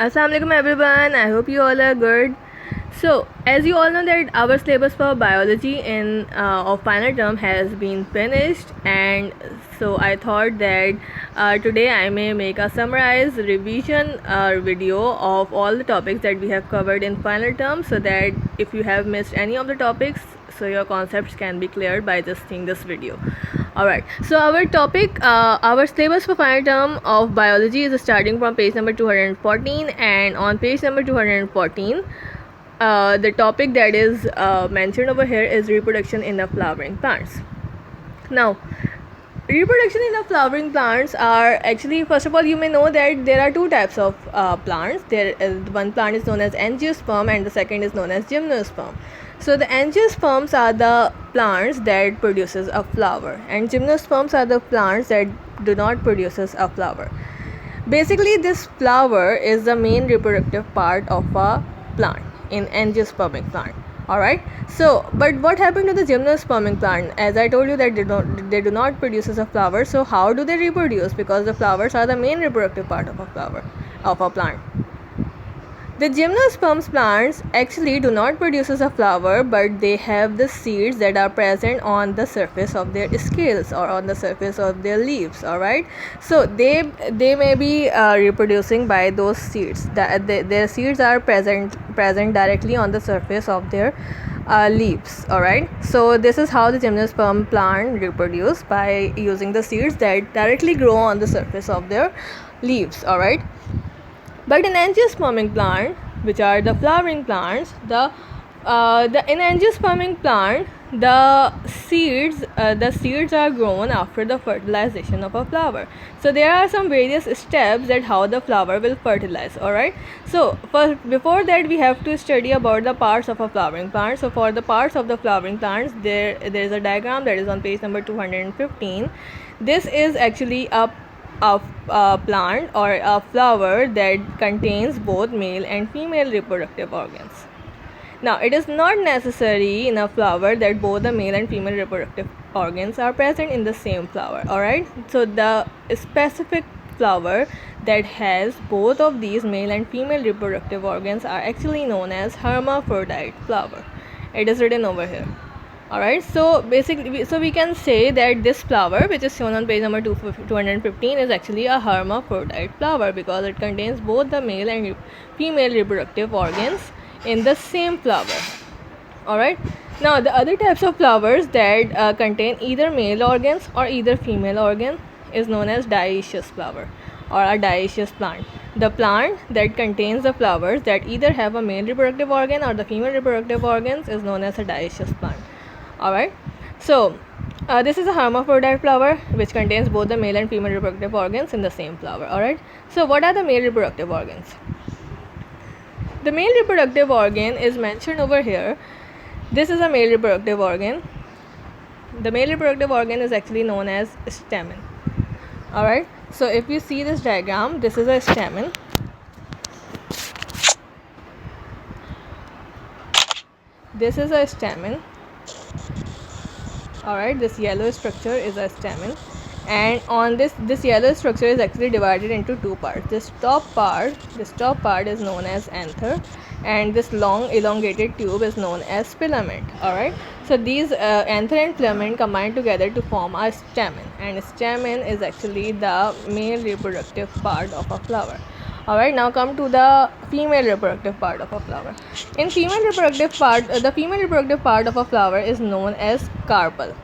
Assalamualaikum everyone. I hope you all are good. So, as you all know that our syllabus for biology in of final term has been finished, and so I thought that today I may make a summarized revision video of all the topics that we have covered in final term, so that if you have missed any of the topics, so your concepts can be cleared by just seeing this video. Alright, so our topic, our syllabus for final term of biology is starting from page number 214, and on page number 214, the topic that is mentioned over here is reproduction in the flowering plants. Now, reproduction in the flowering plants are actually, first of all, you may know that there are two types of plants. There is one plant is known as angiosperm and the second is known as gymnosperm. So the angiosperms are the plants that produces a flower, and gymnosperms are the plants that do not produces a flower. Basically, this flower is the main reproductive part of a plant in angiospermic plant. Alright, so but what happened to the gymnospermic plant? As I told you that they do not produces a flower. So how do they reproduce? Because the flowers are the main reproductive part of a flower of a plant. The gymnosperms plants actually do not produces a flower, but they have the seeds that are present on the surface of their scales or on the surface of their leaves. All right, so they may be reproducing by those seeds. Their seeds are present directly on the surface of their leaves. All right, so this is how the gymnosperm plant reproduce, by using the seeds that directly grow on the surface of their leaves. All right. But in angiospermic plant, which are the flowering plants, in angiospermic plant, the seeds are grown after the fertilization of a flower. So there are some various steps that how the flower will fertilize. All right. So before that, we have to study about the parts of a flowering plant. So for the parts of the flowering plants, there is a diagram that is on page number 215. This is actually a plant or a flower that contains both male and female reproductive organs. Now, it is not necessary in a flower that both the male and female reproductive organs are present in the same flower. Alright, so the specific flower that has both of these male and female reproductive organs are actually known as hermaphrodite flower. It is written over here. Alright, so basically, we can say that this flower, which is shown on page number 215, is actually a hermaphrodite flower because it contains both the male and female reproductive organs in the same flower. Alright, now the other types of flowers that contain either male organs or either female organ is known as dioecious flower or a dioecious plant. The plant that contains the flowers that either have a male reproductive organ or the female reproductive organs is known as a dioecious plant. Alright, so this is a hermaphrodite flower which contains both the male and female reproductive organs in the same flower. Alright, so what are the male reproductive organs? The male reproductive organ is mentioned over here. This is a male reproductive organ. The male reproductive organ is actually known as stamen. Alright, so if you see this diagram, this is a stamen. This is a stamen. Alright, this yellow structure is a stamen, and on this yellow structure is actually divided into two parts. This top part is known as anther, and this long elongated tube is known as filament. Alright, so these anther and filament combine together to form a stamen, and stamen is actually the male reproductive part of a flower. Alright, now come to the female reproductive part of a flower. In female reproductive part, the female reproductive part of a flower is known as carpel.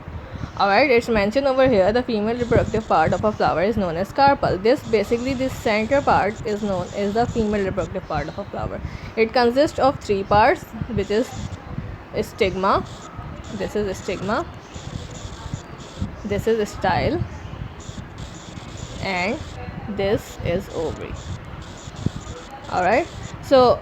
Alright, it's mentioned over here. The female reproductive part of a flower is known as carpel. This center part is known as the female reproductive part of a flower. It consists of three parts, which is stigma. This is stigma. This is style, and this is ovary. Alright, so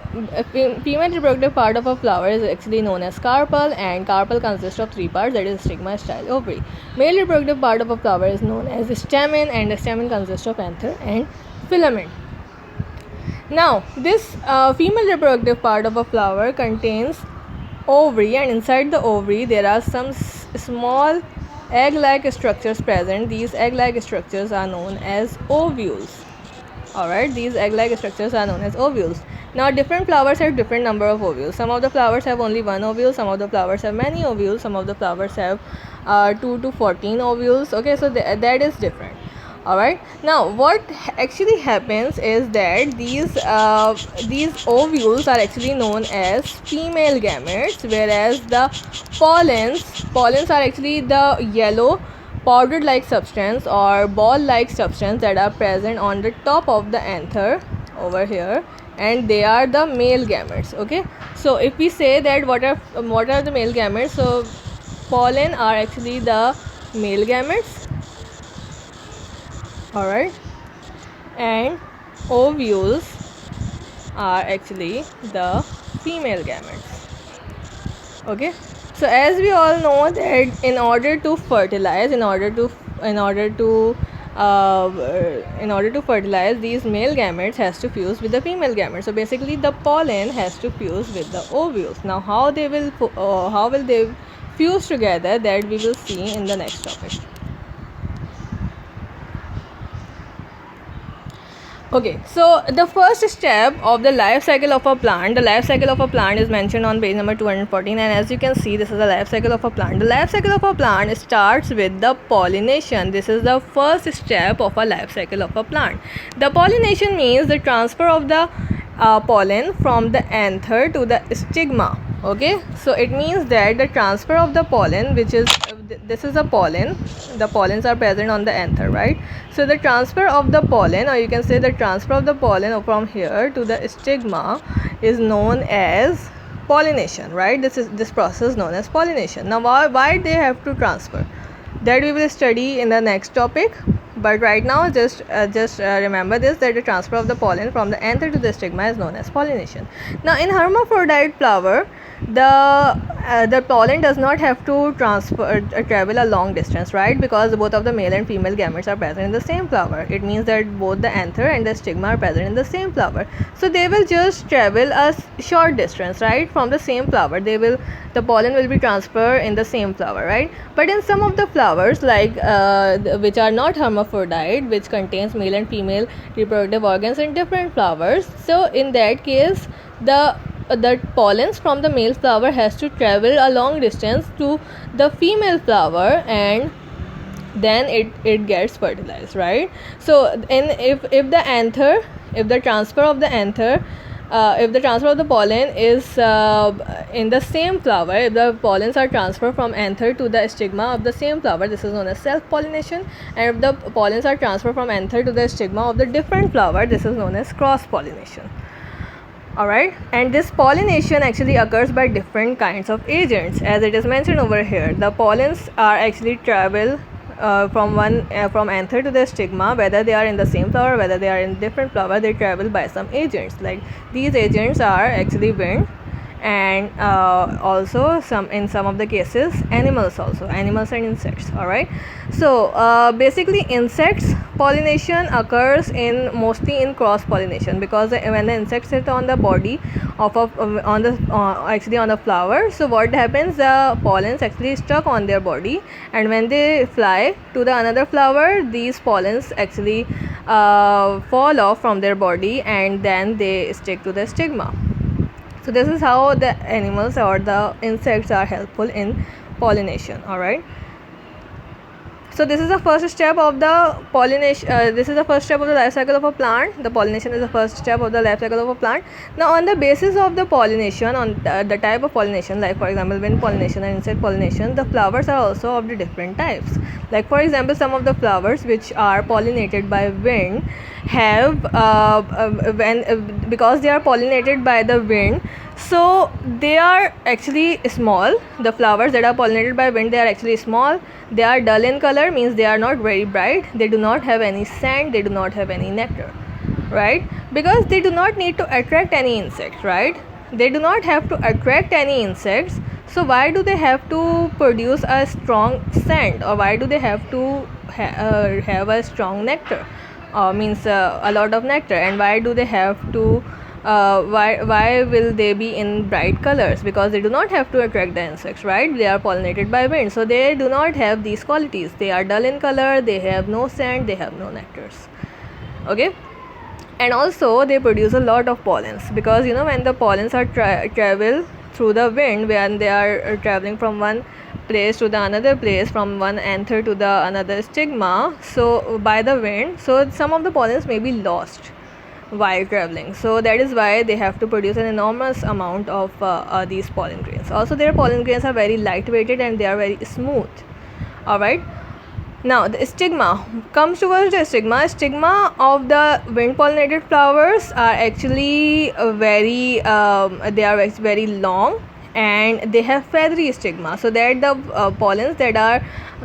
female reproductive part of a flower is actually known as carpel, and carpel consists of three parts, that is stigma, style, ovary. Male reproductive part of a flower is known as stamen, and the stamen consists of anther and filament. Now, this female reproductive part of a flower contains ovary, and inside the ovary there are some small egg-like structures present. These egg-like structures are known as ovules. Alright, these egg-like structures are known as ovules. Now different flowers have different number of ovules. Some of the flowers have only one ovule, some of the flowers have many ovules, some of the flowers have 2 to 14 ovules. Okay, so that is different. Alright, now what actually happens is that these ovules are actually known as female gametes, whereas the pollens are actually the yellow powdered like substance or ball like substance that are present on the top of the anther over here, and they are the male gametes. Okay, so if we say that what are the male gametes, so pollen are actually the male gametes. Alright, and ovules are actually the female gametes. Okay, so as we all know that in order to fertilize, in order to fertilize, these male gametes has to fuse with the female gametes. So basically the pollen has to fuse with the ovules. Now how will they fuse together, that we will see in the next topic. Okay, so the first step of the life cycle of a plant, the life cycle of a plant is mentioned on page number 214, and as you can see, this is the life cycle of a plant. The life cycle of a plant starts with the pollination. This is the first step of a life cycle of a plant. The pollination means the transfer of the pollen from the anther to the stigma. Okay, so it means that the transfer of the pollen, which is this is a pollen, the pollens are present on the anther, right? So the transfer of the pollen, or you can say the transfer of the pollen from here to the stigma, is known as pollination, right? This process known as pollination. Now why they have to transfer, that we will study in the next topic, but right now just remember this, that the transfer of the pollen from the anther to the stigma is known as pollination. Now in hermaphrodite flower, the pollen does not have to travel a long distance, right? Because both of the male and female gametes are present in the same flower. It means that both the anther and the stigma are present in the same flower, so they will just travel a short distance, right, from the same flower. The pollen will be transferred in the same flower, right? But in some of the flowers, like which are not hermaphrodite, which contains male and female reproductive organs in different flowers, so in that case the pollens from the male flower has to travel a long distance to the female flower, and then it gets fertilized, right? So if the transfer of the anther, if the transfer of the pollen is in the same flower, if the pollens are transferred from anther to the stigma of the same flower, this is known as self-pollination. And if the pollens are transferred from anther to the stigma of the different flower, this is known as cross-pollination. Alright, and this pollination actually occurs by different kinds of agents, as it is mentioned over here. The pollens are actually travel from anther to the stigma, whether they are in the same flower, whether they are in different flower, they travel by some agents. Like these agents are actually wind, and also in some of the cases animals and insects. Alright, so basically insects pollination occurs mostly in cross pollination, because when the insects sit on the body of on the flower, so what happens, the pollens actually stuck on their body, and when they fly to the another flower, these pollens actually fall off from their body, and then they stick to the stigma. So this is how the animals or the insects are helpful in pollination. Alright, so this is the first step of the pollination. This is the first step of the life cycle of a plant. The pollination is the first step of the life cycle of a plant. Now on the basis of the pollination, on the type of pollination, like for example wind pollination and insect pollination, the flowers are also of the different types. Like for example, some of the flowers which are pollinated by wind have because they are pollinated by the wind, so they are actually small. The flowers that are pollinated by wind, they are actually small. They are dull in color, means they are not very bright. They do not have any scent, they do not have any nectar, right? Because they do not need to attract any insects, right? They do not have to attract any insects, so why do they have to produce a strong scent, or why do they have to have a strong nectar, means a lot of nectar? And why do they have to why will they be in bright colors? Because they do not have to attract the insects, right? They are pollinated by wind, so they do not have these qualities. They are dull in color, they have no scent, they have no nectars. Okay, And also they produce a lot of pollens, because you know, when the pollens are travel through the wind, when they are traveling from one place to the another place, from one anther to the another stigma, so by the wind, so some of the pollens may be lost while traveling. So that is why they have to produce an enormous amount of these pollen grains. Also their pollen grains are very lightweighted and they are very smooth. Alright, now the stigma comes towards the stigma of the wind pollinated flowers are actually they are very long, and they have feathery stigma, so that the pollens that are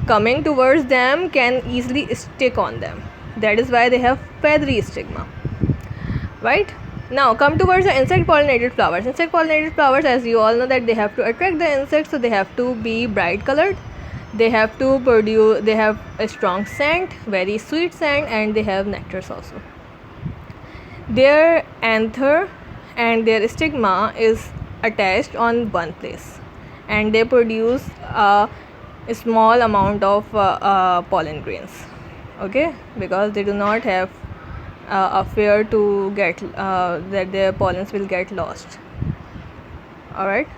coming towards them can easily stick on them. That is why they have feathery stigma. Right, now come towards the insect pollinated flowers. Insect pollinated flowers, as you all know, that they have to attract the insects, so they have to be bright colored, they have a strong scent, very sweet scent, and they have nectars also. Their anther and their stigma is attached on one place, and they produce a small amount of pollen grains, okay, because they do not have a fear to get that their pollens will get lost. Alright.